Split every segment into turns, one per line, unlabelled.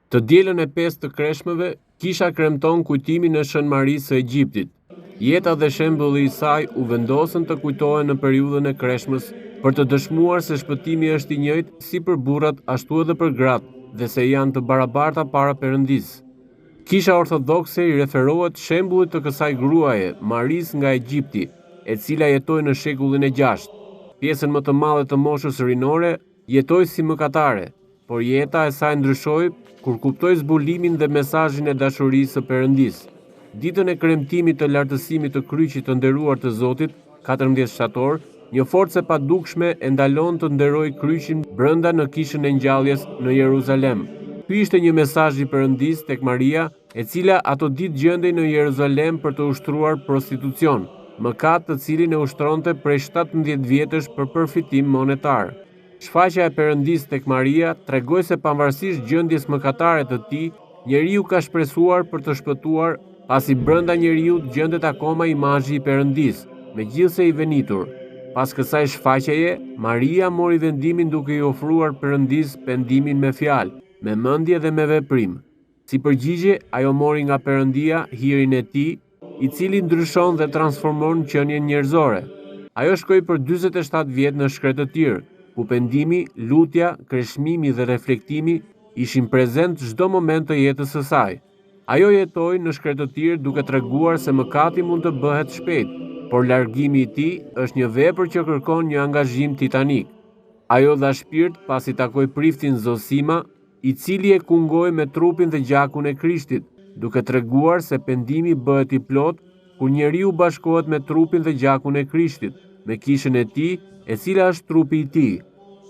Të dielën e 5 të kreshmeve, kisha kremton kujtimin e Shën Marisë së Egjiptit. Jeta dhe shembulli i saj u vendosën të kujtohen në periudhën e kreshmës për të dëshmuar se shpëtimi është i njëjtë si për burrat ashtu edhe për gratë dhe se janë të barabarta para Perëndisë. Kisha ortodokse i referohet shembullit të kësaj gruaje, Marisë nga Egjipti, e cila jetoi në shekullin e 6. Pjesën më të madhe të moshës rinore jetoi si mëkatare, por jeta e saj ndryshoi kur kuptoi zbulimin dhe mesazhin e dashurisë së Perëndisë. Ditën e kremtimit të lartësimit të kryqit të nderuar të Zotit, 14 shtator, një forcë e padukshme e ndalon të nderojë kryqin brenda në kishën e ngjalljes në Jeruzalem. Ky ishte një mesazh i Perëndisë tek Maria, e cila ato ditë gjendej në Jeruzalem për të ushtruar prostitucion, mëkat të cilin e ushtronte prej 17 vjetësh për përfitim monetar. Shfaqja e Perëndisë tek Maria tregoi se pavarësisht gjendjes mëkatare të tij, njeriu ka shpresuar për të shpëtuar, pasi brenda njeriu gjendet akoma imazhi i Perëndisë, megjithse i venitur. Pas kësaj shfaqjeje, Maria mori vendimin duke i ofruar Perëndisë pendimin me fjalë, me mendje dhe me veprim. Si përgjigje, ajo mori nga Perëndia hirin e tij, i cili ndryshon dhe transformon qenien njerëzore. Ajo shkoi për 47 vjet në shkretëtir, ku pendimi, lutja, kreshmimi dhe reflektimi ishin prezent çdo moment të jetës së saj. Ajo jetoi në shkretëtir duke treguar se mëkati mund të bëhet shpejt, por largimi i tij është një vepër që kërkon një angazhim titanik. Ajo dha shpirt pasi takoi priftin Zosima, i cili e kungoi me trupin dhe gjakun e Krishtit, duke treguar se pendimi bëhet i plot kur njeriu bashkohet me trupin dhe gjakun e Krishtit, me kishën e tij, e cila është trupi i tij.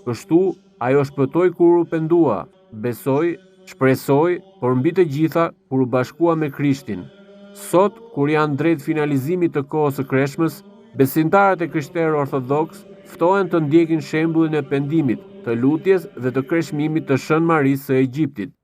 Kështu, ajo shpëtoi kur u pendua, besoi, shpresoi, por mbi të gjitha kur u bashkua me Krishtin. Sot, kur janë drejt finalizimit të kohës së kreshmës, besimtarët e krishterë ortodoks ftohen të ndjekin shembullin e pendimit, të lutjes dhe të kreshmimit të Shën Marisë së Egjiptit.